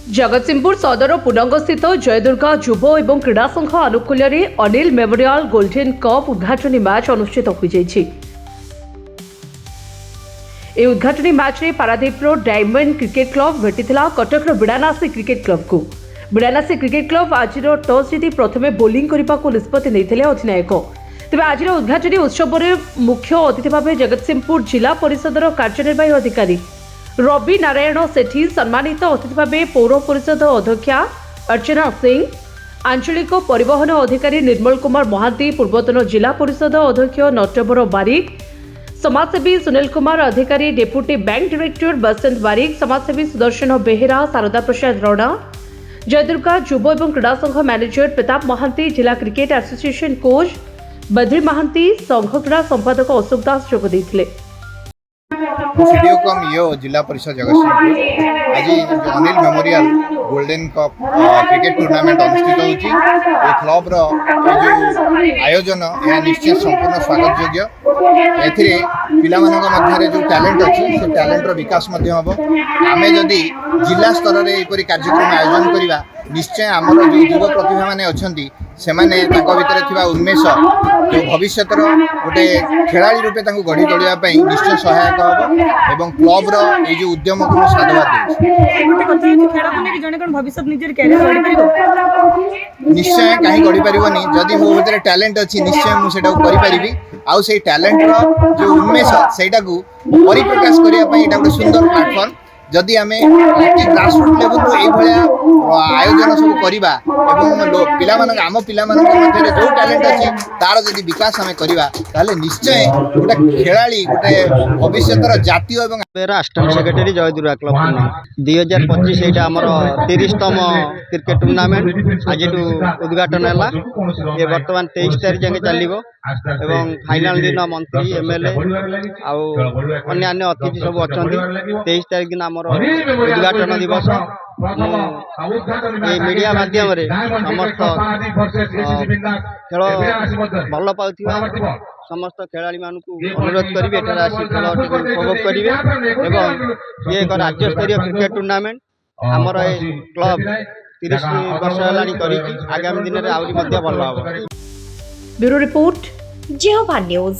जगतसिंहपुर सदर पुनंग स्थित जयदुर्गा युव एवं क्रीड़ा संघ आनुकूल्य अनिल मेमोरियल गोल्डन कप उद्घाटनी मैच अनुष्ठित हो जाइछि। ए उद्घाटनी मैच रे पारादीपर डायमंड क्रिकेट क्लब भेटिथिला कटकर बिड़ानासी क्रिकेट क्लब को। बिड़ानासी क्रिकेट क्लब आज टॉस जीति प्रथमे बोलिंग करने को निष्पत्ति नहीं अधिनायक। तेज आज उद्घाटनी उत्सव में मुख्य अतिथि भाव जगतसिंहपुर जिला परिषदर कार्यनिर्वाही अधिकारी रवि नारायण सेठी, सम्मानित अतिथि भाव पौर परिषद अध्यक्षा अर्चना सिंह, आंचलिक परिवहन अधिकारी निर्मल कुमार महांती, पूर्वतन जिला परिषद अध्यक्ष नटवर बारिक, समाजसेवी सुनील कुमार अधिकारी, डेप्यूटी बैंक डायरेक्टर बसंत बारिक, समाजसेवी सुदर्शन बेहेरा, शारदा प्रसाद राणा, जयदुर्गा युव एवं क्रीड़ा संघ मैनेजर प्रताप महांती, जिला cricket association coach Badri Mohanty, संघ क्रीड़ा संपादक अशोक दास जोग देथिले। सीडीओकम यो जिला परिषद जगतसिंहपुर आज Anil memorial golden cup cricket tournament अनुष्ठित होची। ए क्लब रो जो आयोजन यह निश्चित संपूर्ण स्वागत योग्य। एथिरे पिला मानक मध्य जो टैलेंट अछि से टैलेंट रो विकास मध्य हबो। आमे जदी जिला स्तर रे एपरि कार्यक्रम आयोजन करिवा निश्चय आमर जो युवा प्रतिभा माने अछंती से माने ताको भितर थिबा उन्मेष जो भविष्यतर गोटे खेलाड़ी रूपे तांको गढ़ी तोलिया पई निश्चय सहायक हबो एवं क्लब रो ए जो उद्यम को साधुवाद निश्चय कहीं गढ़ी पारिबनी। जदि मो भितर टैलेंट अछि निश्चय मु सेटा करि परिबी। आउ से टैलेंट रो जो उन्मेष सेटा को परिप्रकाश करिया पई एटा गोटे सुंदर प्लेटफॉर्म। जदि आमे ग्रासरूट लेवल रो ए भलिया आयोजन सब करिबा एवं पिला मानक आम पिला मानक मध्य जो टैलेंट अछि तार जदि विकास आमे करिबा ताले निश्चय गोटे खेलाड़ी गोटे भविष्यतर जातीय एवं मेरा असिस्टेंट सेक्रेटरी जयदुर्गा क्लब 2025 एटा हमर 30तम क्रिकेट टूर्नामेंट आज उद्घाटन है। ये वर्तमान 23 तारीख जाके चलिबो एवं फाइनल दिन मंत्री एमएलए आउ अन्य अतिथि सब अछंती। 23 तारीख दिन हमर उद्घाटन दिवस मीडिया माध्यम समस्त खेल भल पाउथिबा समस्त खेलाड़ी मानू अनुरोध करेंगे एठार आसी खेल उपभोग करेंगे एवं ये एक राज्य स्तरीय क्रिकेट टूर्नामेंट आमर क्लब 30 वर्ष है। आगामी दिन में आहरी भल हम। Bureau report जेहोवा news.